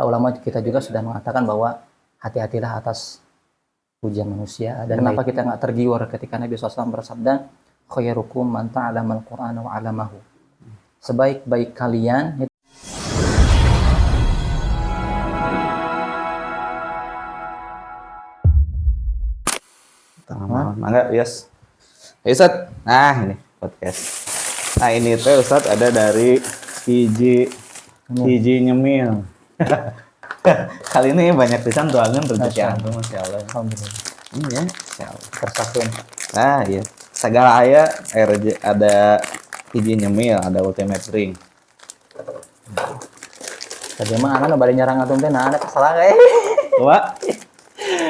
Ulama kita juga sudah mengatakan bahwa hati-hatilah atas pujian manusia. Dan kenapa kita nggak tergiur ketika Nabi SAW bersabda, khairukum man ta'alamal Qur'ana wa 'alamahu. Sebaik-baik kalian Mangga, yes. Ustaz, nah ini podcast. Nah ini tuh Ustaz ada dari hiji nyemil. Kali ini banyak pisan doangan rezeki antum, masya Allah. alhamdulillah Iya, masya Allah. tersakuin. Nah iya, segala aya ada hiji nyemil, ada ultimate ring. Tadi mah anak bari nyerang atung teh, nah anak salah Wah,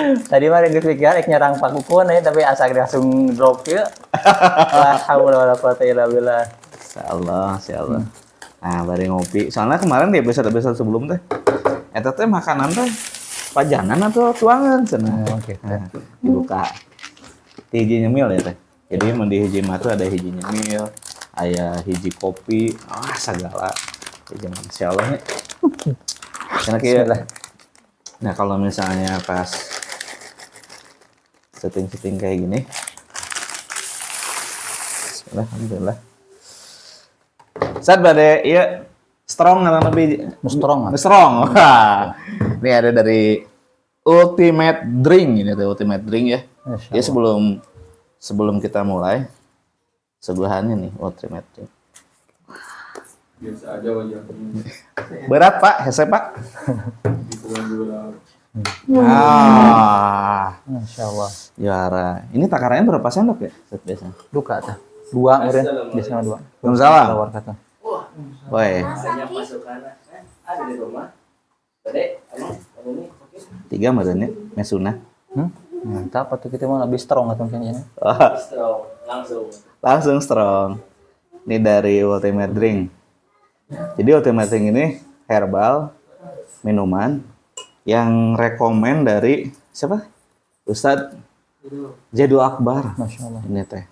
Tadi mah geus pikiran nyerang Pak Kukun tapi asa langsung drop ya. La haula wala quwata illa billah. masya Allah. Nah, bari ngopi. Soalnya kemarin di episode sebelum teh, eta teh makanan teh pajangan atau tuangan cenah. Oke. Nah, dibuka. Hiji nyemil ya teh. Jadi mun di hiji mah tuh ada hiji nyemil, aya hiji kopi, segala. Jadi masya Allah nih. Karena kayak, nah kalau misalnya pas setting kayak gini, alhamdulillah. Saat badai, iya strong atau lebih Strong. Wah, ini ada dari Ultimate Drink ini tuh Ultimate Drink ya. Ya sebelum kita mulai, sebuahannya nih Ultimate Drink. Biasa aja wajahnya. Berat Pak, hese Pak. Masya Allah. Juara. Ini takarannya berapa sendok ya? Biasanya. Duka tah. Dua meureun, biasanya dua. Belum salah. Tawar kata. Woi, Banyak masukan. Ada di rumah. Tadi, kamu nih sakit. 3 merenya mesuna. Mantap atuh kita mah lebih strong atuh kayaknya. Strong, langsung. Langsung strong. Ini dari Ultimate Drink. Jadi Ultimate Drink ini herbal minuman yang rekomen dari siapa? Ustadz Jadul Akbar. Masya Allah. Ini teh.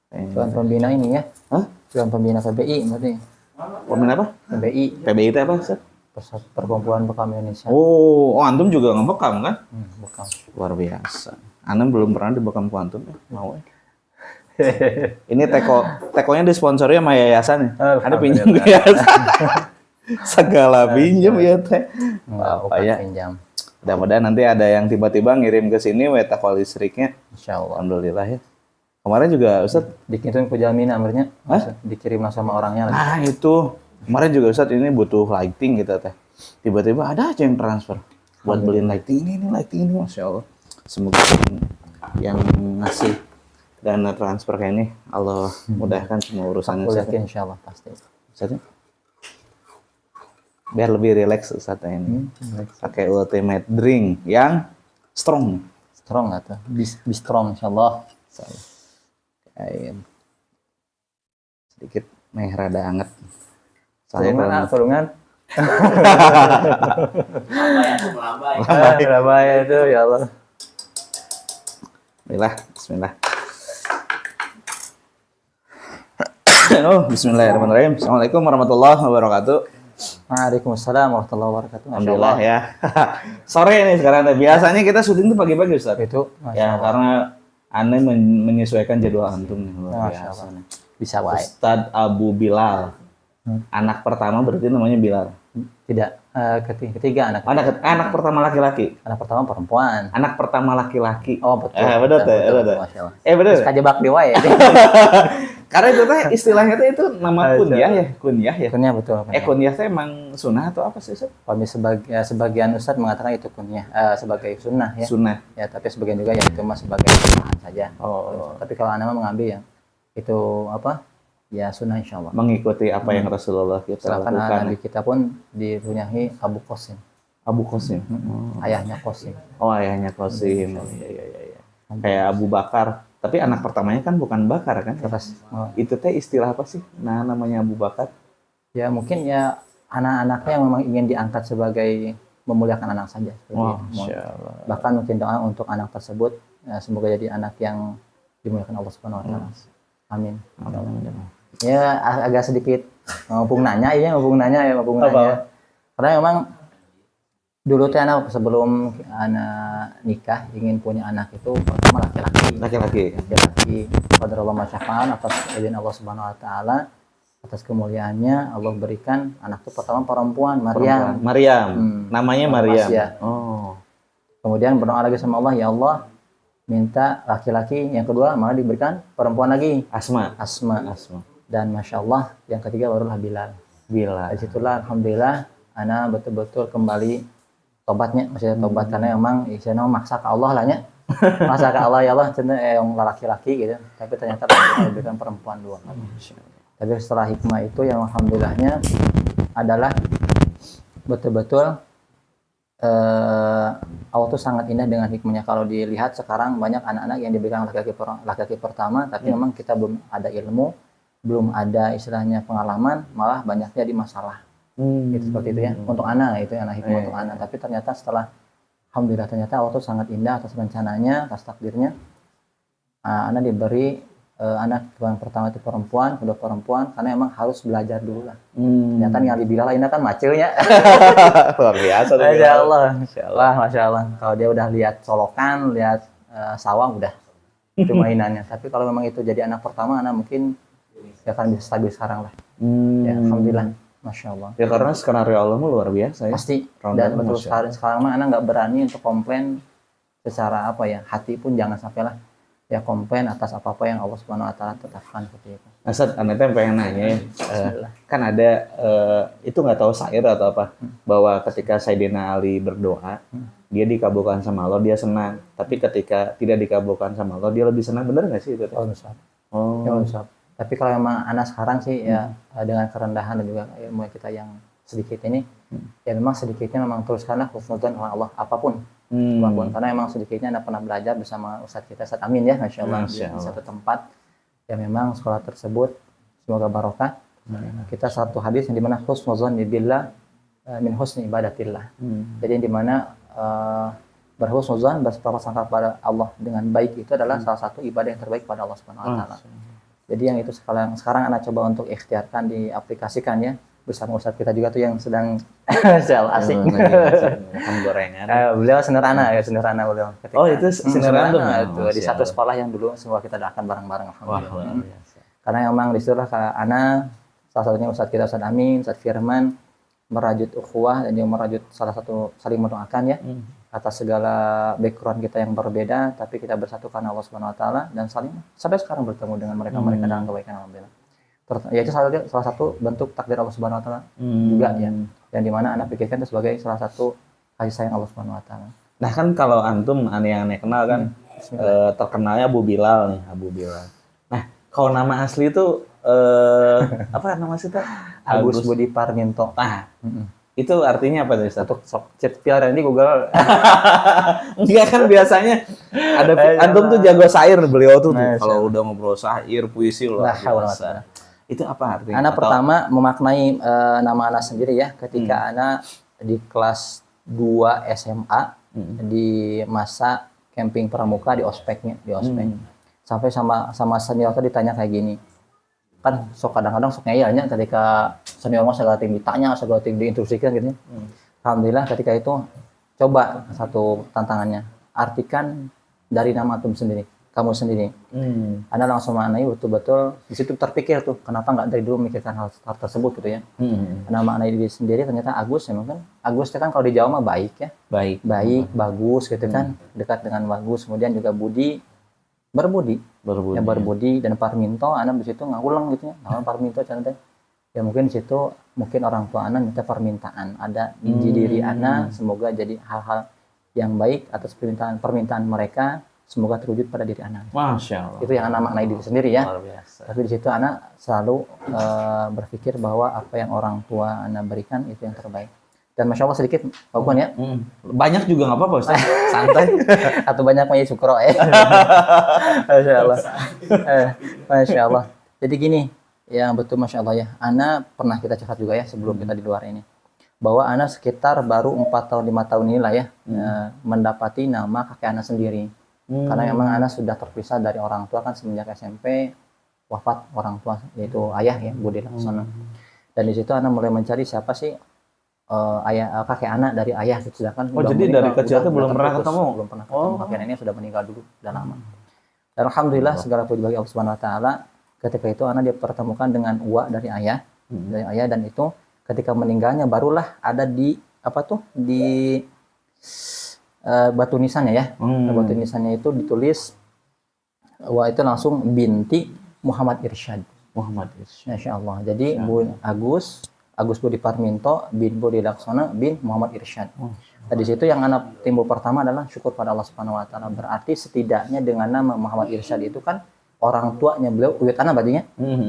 Tuan pembina ini ya. Hah? Tuan pembina PBI berarti. Komen apa? PBI, PBI itu apa, Ustadz? Perkumpulan Bekam Indonesia. Oh, antum juga ngebekam kan? Bekam. Luar biasa. Antum belum pernah dibekam ku antum ya? Mau ya? Ini tekonya disponsori sama yayasan ya. Ada pinjam ke yayasan. Segala pinjam ya teh. Apa ya? Pinjam. Mudah-mudahan nanti ada yang tiba-tiba ngirim ke sini wetafel listriknya. Insya Allah. Alhamdulillah ya. Kemarin juga Ustadz. Dikirim ke Jamin amirnya. Dikirim sama orangnya lagi. Nah itu. Kemarin juga Ustadz ini butuh lighting gitu teh. Tiba-tiba ada aja yang transfer. Buat beliin lighting ini. Masya Allah. Semoga yang ngasih dana transfer kayak ini Allah mudahkan semua urusannya. Aku yakin insya Allah pasti. Ustadz, biar lebih rileks Ustadz ini. Pakai Ultimate Drink yang strong. Strong atau be strong insya Allah. Kayak sedikit meh rada anget. Turungan, turungan. Lambai. Lambai itu ya Allah. Bismillah. Bismillahirrahmanirrahim. Assalamualaikum warahmatullahi wabarakatuh. Waalaikumsalam warahmatullahi wabarakatuh. Alhamdulillah ya. Sore nih sekarang. Biasanya kita syuting tuh pagi-pagi Ustaz. Itu ya karena aneh menyesuaikan jadwal antum nih. Luar biasa. Bisa wae. Ustadz Abu Bilal. Anak pertama berarti namanya Bilal. Tidak. Ketiga Anak pertama laki-laki. Anak pertama perempuan. Anak pertama laki-laki. Oh betul. Betul. Masya Allah. Betul. Kajebak di wae. Karena itu teh istilahnya teh itu nama kunyah ya. Kunyah betul. Kunyah teh emang sunnah atau apa sih Ustaz? Kami sebagian ustadz mengatakan itu kunyah sebagai sunnah ya. Sunnah. Ya tapi sebagian juga ya itu mah sebagai sunnah saja. Tapi kalau anak mengambil yang itu apa? Ya sunnah insya Allah. Mengikuti apa yang Rasulullah kita lakukan. Nabi kita pun dipunyahi Abu Qasim. Abu Qasim. Ayahnya Qasim. Oh, ayahnya Qasim. Iya. Kayak Abu Bakar. Tapi anak pertamanya kan bukan Bakar kan? Itu teh istilah apa sih? Nah, namanya Abu Bakar. Ya mungkin ya anak-anaknya yang memang ingin diangkat sebagai memuliakan anak saja. Bahkan mungkin doa untuk anak tersebut semoga jadi anak yang dimuliakan Allah Subhanahu wa taala. Amin. Ya agak sedikit mumpung nanya. Karena memang Dulu teh anak sebelum anak nikah ingin punya anak itu pertama laki-laki. Laki-laki. Laki-laki. Qadarullah masyafa'an atas izin Allah Subhanahu wa taala, atas kemuliaannya Allah berikan anak itu pertama perempuan, Maryam. Maryam. Namanya Maryam. Ya. Oh. Kemudian berdoa lagi sama Allah, ya Allah minta laki-laki, yang kedua malah diberikan perempuan lagi, Asma. Asma. Dan masya Allah yang ketiga barulah Bilal. Dari situlah alhamdulillah ana betul-betul kembali tobatnya, maksudnya tobat karena memang istilahnya maksa ke Allah lah nya. Maksa ke Allah, ya Allah yang laki-laki gitu, tapi ternyata Allah berikan perempuan dua. Tapi setelah hikmah itu yang alhamdulillahnya adalah betul-betul Allah tuh sangat indah dengan hikmahnya. Kalau dilihat sekarang banyak anak-anak yang diberikan laki-laki pertama, tapi memang kita belum ada ilmu, belum ada istilahnya pengalaman, malah banyaknya di masalah. Itu seperti itu ya. Untuk anak itu anak hikmah untuk anak. Tapi ternyata setelah alhamdulillah ternyata Allah tuh sangat indah atas rencananya, atas takdirnya. Anak diberi anak yang pertama itu perempuan, kedua perempuan, karena emang harus belajar dulu lah. Ternyata yang dibilang ini kan macilnya. Luar biasa. Masya Allah. Masya Allah. Kalau dia udah lihat solokan, lihat sawah udah itu mainannya. Tapi kalau memang itu jadi anak pertama, anak mungkin ya akan bisa stabil sekarang lah. Ya, alhamdulillah. Masya Allah. Ya karena skenario Allah luar biasa ya. Pasti. Dan betul sekarang mah anak nggak berani untuk komplain secara apa ya, hati pun jangan sampai lah ya komplain atas apa-apa yang Allah Subhanahu wa taala tetapkan seperti itu. Asad, Anda pengen nanya ya, kan ada itu nggak tahu syair atau apa, bahwa ketika Sayyidina Ali berdoa, dia dikabulkan sama Allah, dia senang. Tapi ketika tidak dikabulkan sama Allah, dia lebih senang. Bener nggak sih itu? Oh. Tapi kalau memang anak sekarang sih ya dengan kerendahan dan juga ilmu kita yang sedikit ini, ya memang sedikitnya memang teruskanlah husnudzon sama Allah apapun. Karena emang sedikitnya Anda pernah belajar bersama Ustadz kita, Ustadz Amin ya, Masya Allah, di satu tempat ya memang sekolah tersebut semoga barokah. Kita satu hadis yang dimana husnudzon billah min husni ibadatillah. Jadi yang dimana berhusnudzon, berprasangka kepada Allah dengan baik itu adalah salah satu ibadah yang terbaik pada Allah Subhanahu wa taala. Jadi yang itu sekarang Anda coba untuk ikhtiarkan, diaplikasikan ya bersama Ustadz kita juga tuh yang sedang asik makan gorengan. Beliau sederhana beliau. Oh itu sederhana itu di satu sekolah yang dulu semua kita doakan bareng-bareng. Karena memang disitulah Ana, salah satunya Ustadz kita Ustadz Amin, Ustadz Firman merajut ukhuwah dan juga merajut salah satu saling mendoakan ya atas segala background kita yang berbeda, tapi kita bersatu karena Allah Subhanahu wa taala dan saling sampai sekarang bertemu dengan mereka dalam kebaikan alhamdulillah. Ya itu salah satu bentuk takdir Allah Subhanahu wa taala juga ya. Yang dimana anak pikirkan itu sebagai salah satu kasih sayang Allah Subhanahu wa taala. Nah kan kalau antum yang aneh kenal kan terkenalnya Abu Bilal nih, Abu Bilal. Nah kalau nama asli itu apa nama sih, Agus Budi Parminto. Nah, itu artinya apa dari satu chat piaran di Google. Enggak kan biasanya ada antum tuh jago syair, beliau tuh kalau udah ngobrol syair, puisi loh. Itu apa artinya? Anak pertama memaknai nama anak sendiri ya, ketika anak di kelas 2 SMA di masa camping pramuka di ospeknya, sampai sama senior tuh ditanya kayak gini. Kan kadang-kadang sok ngeyelnya ketika senior mas segala tim ditanya, segala tim diinstruksikan gitu. Alhamdulillah ketika itu coba satu tantangannya, artikan dari nama antum sendiri, kamu sendiri. Anda langsung maknai betul-betul di situ terpikir tuh, kenapa nggak dari dulu memikirkan hal tersebut gitu ya. Nama maknai diri sendiri ternyata Agus, memang kan Agus kan kalau di Jawa mah baik ya, baik, bagus gitu kan, dekat dengan bagus. Kemudian juga Budi, berbudi dan Parminto, anak di situ ngulang gitu ya, nama Parminto cantik. Ya mungkin di situ orang tua anak minta permintaan, ada di diri anak, semoga jadi hal-hal yang baik atas permintaan mereka, semoga terwujud pada diri anak. Masya Allah. Itu yang anak maknai diri sendiri ya. Tapi di situ anak selalu berpikir bahwa apa yang orang tua anak berikan itu yang terbaik. Dan Masya Allah sedikit, walaupun ya. Banyak juga nggak apa-apa Ustaz, santai. Atau banyak mah ya syukro Masya Allah. Masya Allah. Jadi gini, yang betul Masya Allah ya. Ana pernah kita catat juga ya sebelum kita di luar ini. Bahwa Ana sekitar baru 4 tahun 5 tahun inilah ya mendapati nama kakek Ana sendiri. Karena memang Ana sudah terpisah dari orang tua kan semenjak SMP, wafat orang tua yaitu ayah ya, Budi Laksono. Dan di situ Ana mulai mencari siapa sih kakek anak dari ayah gitu, sedangkan Oh, udah jadi meninggal, dari kecil tuh belum pernah terputus, ketemu? belum pernah ketemu. Oh. Kakek neneknya sudah meninggal dulu, udah lama. Dan alhamdulillah segala puji bagi Allah Subhanahu wa taala, ketika itu anak dipertemukan dengan uwa dari ayah, dan itu ketika meninggalnya barulah ada di batu nisannya ya. Batu nisannya itu ditulis uwa itu langsung binti Muhammad Irsyad. Muhammad Irsyad. Masya Allah. Jadi Agus Budi Parminto bin Budi Laksana bin Muhammad Irsyad. Nah, di situ yang anak timbul pertama adalah syukur pada Allah Subhanahu wa taala. Berarti setidaknya dengan nama Muhammad Irsyad itu kan orang tuanya beliau Uyut anak bajunya.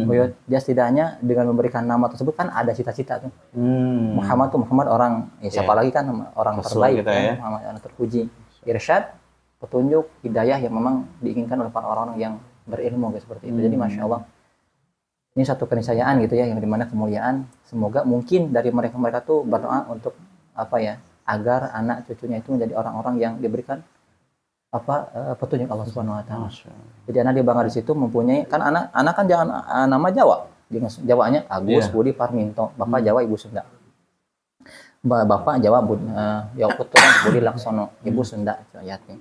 Uyut, dia setidaknya dengan memberikan nama tersebut kan ada cita-cita tuh. Muhammad tuh Muhammad orang siapa lagi kan orang Rasul terbaik kita, ya. Muhammad yang terpuji. Irsyad petunjuk hidayah yang memang diinginkan oleh para orang yang berilmu gitu, seperti itu. Jadi Masya Allah, ini satu keniscayaan gitu ya, yang dimana kemuliaan, semoga mungkin dari mereka tuh berdoa untuk agar anak cucunya itu menjadi orang-orang yang diberikan petunjuk Allah Subhanahu wa taala. Jadi anak dia bangga di situ mempunyai, kan anak kan jangan nama Jawa. Jawanya Agus Budi Parminto, Bapak Jawa, Ibu Sunda. Bapak Jawa Budi Laksono, Ibu Sunda ayatnya.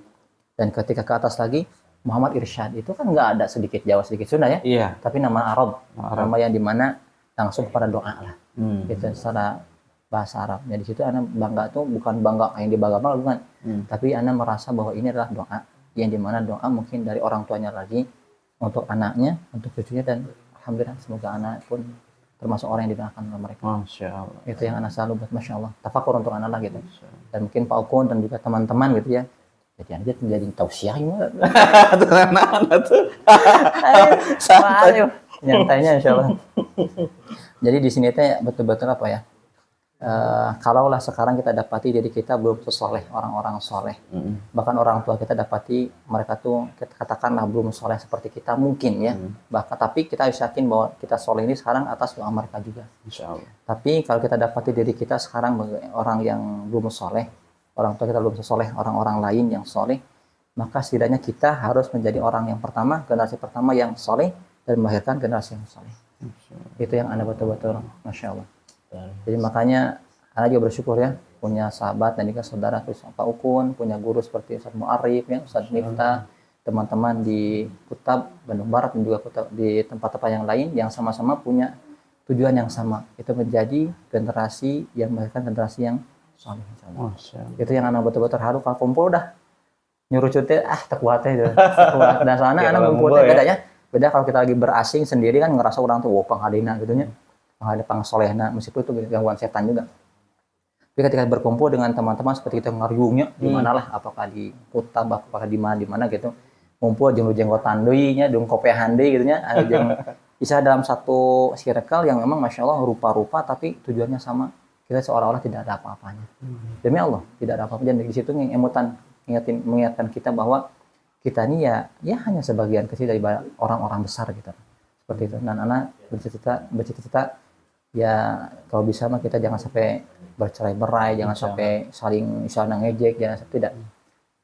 Dan ketika ke atas lagi Muhammad Irsyad, itu kan nggak ada sedikit Jawa sedikit Sunda ya. Iya. Tapi nama Arab. Nama yang dimana langsung kepada doa lah. Itu secara bahasa Arab. Jadi situ anak bangga tuh bukan bangga yang dibangga-bangga bukan. Tapi anak merasa bahwa ini adalah doa yang dimana doa mungkin dari orang tuanya lagi untuk anaknya, untuk cucunya, dan alhamdulillah semoga anak pun termasuk orang yang didoakan oleh mereka. Masya Allah. Itu yang anak selalu buat Masya Allah. Tafakur untuk anak lah gitu. Dan mungkin Pak Ukun dan juga teman-teman gitu ya. Jadi aja menjadi tausiah gimana? Anak-anak tuh. Santai. Nyantainya Insya Allah. Jadi di sini teh betul-betul kalaulah sekarang kita dapati diri kita belum sesoleh orang-orang soleh, bahkan orang tua kita dapati mereka tuh kita katakanlah belum soleh seperti kita mungkin ya, bahkan tapi kita harus yakin bahwa kita soleh ini sekarang atas doa mereka juga. Insya Allah. Tapi kalau kita dapati diri kita sekarang orang yang belum soleh, orang tua kita belum sesoleh orang-orang lain yang soleh, maka setidaknya kita harus menjadi orang yang pertama, generasi pertama yang soleh dan melahirkan generasi yang soleh. Itu yang Anda betul-betul Masya Allah. Jadi makanya Anda juga bersyukur ya punya sahabat dan juga saudara Pak Ukun, punya guru seperti Ustaz Mu'arif, ya, Ustaz Miftah, teman-teman di Kutab, Bandung Barat, dan juga di tempat-tempat yang lain yang sama-sama punya tujuan yang sama. Itu menjadi generasi yang melahirkan generasi yang soleh. Itu yang anak betul-betul harus kalau kumpul dah nyuruh cuti tak kuat itu. Dan soalnya anak ngumpul bedanya beda kalau kita lagi berasing sendiri kan ngerasa orang tuh panghadina gitu nya. Panghadina solehna meskipun itu gangguan setan juga. Tapi ketika berkumpul dengan teman-teman seperti kita ngaryungnya di manalah, apakah di Kutab, apakah di mana gitu. Ngumpul jeung jenggotan deui nya, jeung kopehan deui gitu nya, jeung bisa dalam satu circle yang memang Masya Allah rupa-rupa tapi tujuannya sama. Kita seolah-olah tidak ada apa-apanya. Demi Allah, tidak ada apa-apa. Dan di situ mengingatkan kita bahwa kita ini ya hanya sebagian kecil dari orang-orang besar gitu. Seperti itu. Dan anak bercita-cita ya kalau bisa mah kita jangan sampai bercerai-berai, jangan sampai saling ngejek, jangan sampai tidak.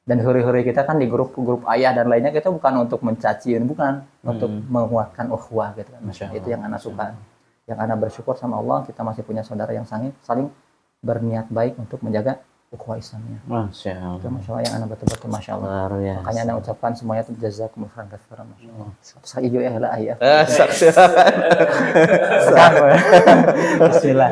Dan huri-huri kita kan di grup ayah dan lainnya kita bukan untuk mencaci, bukan untuk menguatkan ukhuwah gitu kan. Itu yang anak suka. Yang anak bersyukur sama Allah kita masih punya saudara yang saling berniat baik untuk menjaga ukhuwah Islamnya. Masya Allah. Itu Masya Allah yang anak betul-betul Masya Allah. Makanya anak ucapkan semuanya itu jazakumullah khairan katsiran Masya Allah. Saya hijau ya lah ayah. Bismillah.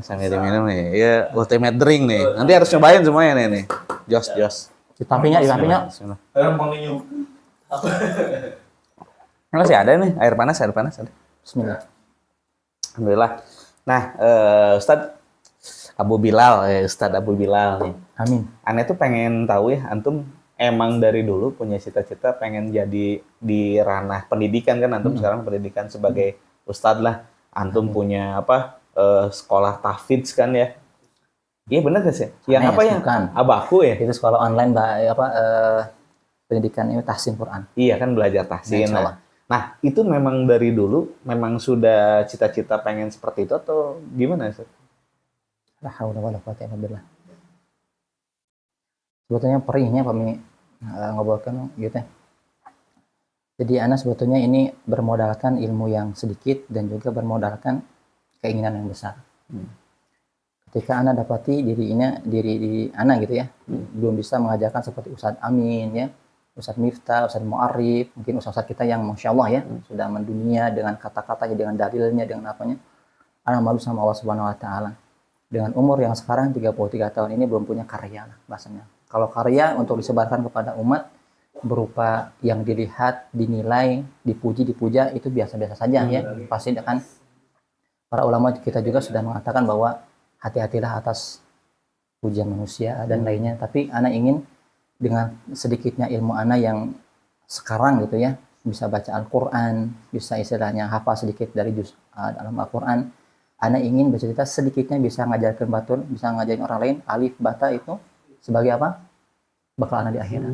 Sambil diminum nih. Ya ultimate drink nih. Nanti harus nyobain semuanya nih. Jos. Ditapinya. Bismillah. Masih ada nih air panas ada. Bismillah. Alhamdulillah. Nah, Ustadz Abu Bilal nih. Amin. Aneh tuh pengen tahu ya, antum emang dari dulu punya cita-cita pengen jadi di ranah pendidikan kan, antum sekarang pendidikan sebagai ustadz lah. Antum punya sekolah tahfidz kan ya? Iya benar gak sih? Yang apa ya? Bukan. Abaku ya? Itu sekolah online pendidikan ini tahsin Quran. Iya kan belajar tahsin. Nah, itu memang dari dulu memang sudah cita-cita pengen seperti itu atau gimana sih? La haula wala quwwata illa billah. Sebetulnya perihnya kami ngobrolkan gitu. Jadi anak sebetulnya ini bermodalkan ilmu yang sedikit dan juga bermodalkan keinginan yang besar. ketika anak dapati diri anak gitu ya, belum bisa mengajarkan seperti Ustadz Amin ya, Ustadz Miftah, Ustadz Mu'arif, mungkin ustadz kita yang Masya Allah ya, sudah mendunia dengan kata-katanya, dengan dalilnya, dengan apanya. Anak malu sama Allah Subhanahu Wa Taala. Dengan umur yang sekarang 33 tahun ini belum punya karya lah bahasanya. Kalau karya untuk disebarkan kepada umat berupa yang dilihat, dinilai, dipuji, dipuja itu biasa-biasa saja ya. Pasti akan para ulama kita juga sudah mengatakan bahwa hati-hatilah atas pujian manusia dan lainnya. Tapi anak ingin dengan sedikitnya ilmu anak yang sekarang gitu ya, bisa baca Al-Quran, bisa istilahnya hafal sedikit dari juz dalam Al-Quran. Anak ingin bercerita sedikitnya bisa ngajarkan batul, bisa ngajarin orang lain, alif, bata itu sebagai apa? Bekal anak di akhirat.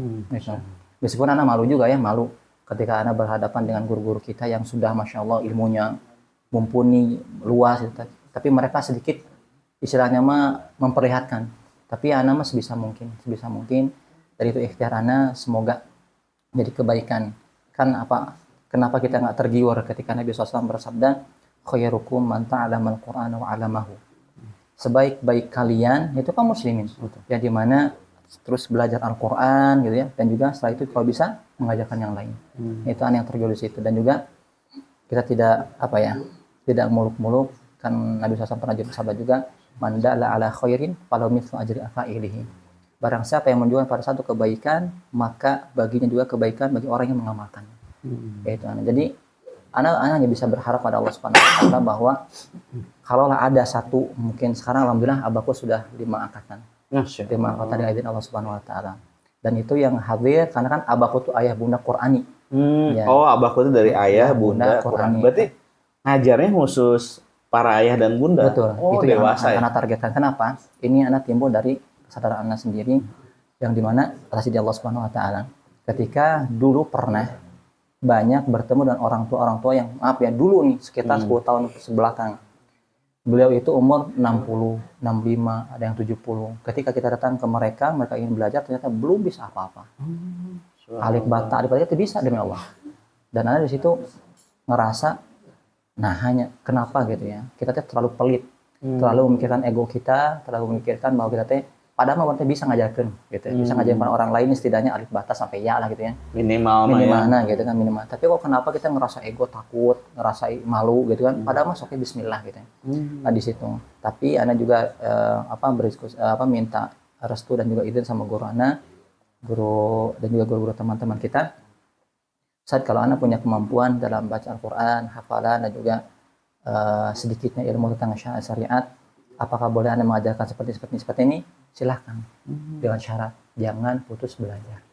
Meskipun anak malu juga ya, malu ketika anak berhadapan dengan guru-guru kita yang sudah Masya Allah ilmunya mumpuni, luas, gitu. Tapi mereka sedikit istilahnya mah memperlihatkan. Tapi anak mah sebisa mungkin. Dari itu ikhtiar anak, semoga jadi kebaikan. Kan apa? Kenapa kita nggak tergiur ketika Nabi SAW bersabda, khairukum man ta'alamal Qur'ana wa 'alamahu. Sebaik-baik kalian itu kan muslimin. Ya di mana terus belajar Al-Qur'an gitu ya, dan juga setelah itu kalau bisa mengajarkan yang lain. Itu yang tergiur di situ. Dan juga kita tidak muluk-muluk, kan Nabi SAW pernah bersabda juga, man dalla ala khairin falahu mithlu ajri fa'ilihi. Barang siapa yang menunjukkan pada satu kebaikan, maka baginya juga kebaikan bagi orang yang mengamalkan. Itu Jadi anak hanya bisa berharap pada Allah Subhanahu Wa Taala bahwa kalaulah ada satu, mungkin sekarang alhamdulillah abaku sudah 5 angkatan, 5 angkatan dari izin Allah Subhanahu Wa Taala. Dan itu yang hadir karena kan abaku tuh ayah bunda Qur'ani. Ya. Oh, abaku itu dari ayah bunda Qur'ani. Berarti ngajarnya khusus para ayah dan bunda. Betul. Oh, itu dewasa yang anak targetkan. Kenapa? Ini anak timbul dari kesadaran anak sendiri yang dimana atas izin Allah Subhanahu Wa Taala. Ketika dulu pernah banyak bertemu dengan orang tua yang dulu nih sekitar 10 tahun sebelakang. Beliau itu umur 60, 65, ada yang 70. Ketika kita datang ke mereka ingin belajar ternyata belum bisa apa-apa. Alif bata itu bisa demi Allah. Dan ada di situ ngerasa hanya kenapa gitu ya. Kita terlalu pelit, terlalu memikirkan ego kita, terlalu memikirkan bahwa kita padahal mah bisa ngajarkan gitu. Bisa ngajarin orang lain setidaknya alif bata sampai ya lah gitu ya. Minimal gitu kan minimal. Tapi kok kenapa kita ngerasa ego, takut, ngerasa malu gitu kan. Padahal mah oke bismillah gitu ya. Di situ. Tapi ana juga berdiskusi minta restu dan juga izin sama guru ana, dan juga guru-guru teman-teman kita. Saat kalau ana punya kemampuan dalam baca Al-Qur'an, hafalan dan juga sedikitnya ilmu tentang syariat, apakah boleh Anda mengajarkan seperti ini? Silahkan. Dengan syarat jangan putus belajar.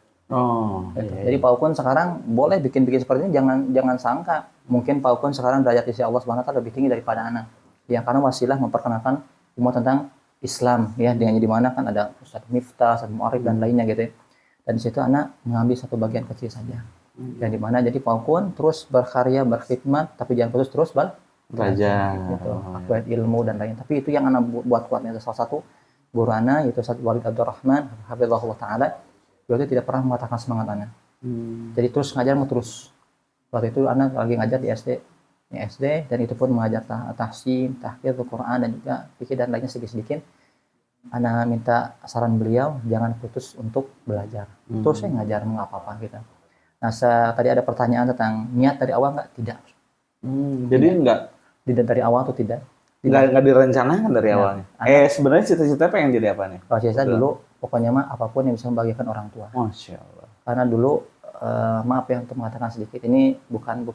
Jadi Pak Ukun sekarang boleh bikin seperti ini, jangan sangka mungkin Pak Ukun sekarang derajat di sisi Allah Subhanahu Wa Taala lebih tinggi daripada anak. Yang karena wasilah memperkenalkan ilmu tentang Islam ya, dengan di mana kan ada Ustadz Miftah, Ustadz Mu'arif dan lainnya gitu ya. Dan di situ anak mengambil satu bagian kecil saja. Yang di mana jadi Pak Ukun terus berkarya, berkhidmat, tapi jangan putus terus belajar gitu, akuat ilmu dan lain. Tapi itu yang anak buat kuatnya. Salah satu guru anak yaitu Ustaz Walid Abdurrahman hafizahullah taala, beliau itu tidak pernah mengatakan semangat anak. Jadi terus ngajar terus. Waktu itu anak lagi ngajar di SD dan itu pun mengajar tahsin, tahfidz Al-Qur'an dan juga fikih dan lainnya sedikit-sedikit. Anak minta saran beliau jangan putus untuk belajar. Terus saya ngajar enggak apa-apa gitu. Nah, tadi ada pertanyaan tentang niat dari awal enggak? Tidak. Jadi enggak dari awal atau tidak? Nggak direncanakan dari awalnya. Sebenarnya cita-cita pengen jadi apa nih? Kalau saya dulu pokoknya mah apapun yang bisa membahagiakan orang tua. Masya Allah. Karena dulu maaf ya untuk mengatakan sedikit, ini bukan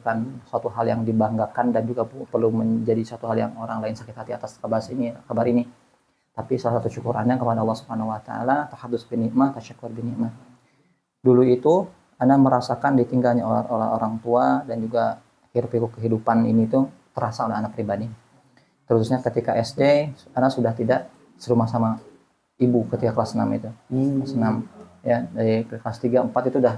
suatu hal yang dibanggakan dan juga perlu menjadi suatu hal yang orang lain sakit hati atas kabar ini. Tapi salah satu syukurannya kepada Allah Subhanahu Wa Taala, tahadus bi nikmah, tasyakur bi nikmah. Dulu itu Anda merasakan ditinggalnya oleh orang tua dan juga hiruk-pikuk kehidupan ini tuh terasa oleh anak pribadi. Terusnya ketika SD, anak sudah tidak serumah sama ibu ketika kelas 6 itu. Kelas 6 ya, dari kelas 3 4 itu udah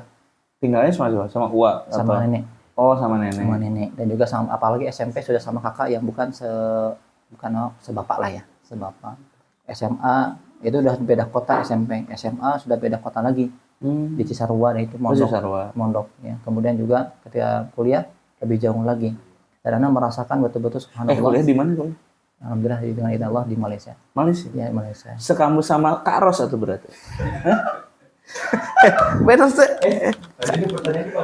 tinggalnya sama uwa sama nenek. Oh, sama nenek. Sama nenek dan juga sama apalagi SMP sudah sama kakak yang bukan sebapak lah ya, sebapak. SMA itu udah beda kota, SMP. SMA sudah beda kota lagi. Di Cisarua dan itu mondok ya. Kemudian juga ketika kuliah lebih jauh lagi. Dan anak merasakan betul-betul subhanallah. Kuliah di mana, Bang? Alhamdulillah dengan izin Allah di Malaysia. Malaysia. Ya, Malaysia. Sekampus sama Kak Ros atau berarti? Bener teh. Tadi pertanyaan itu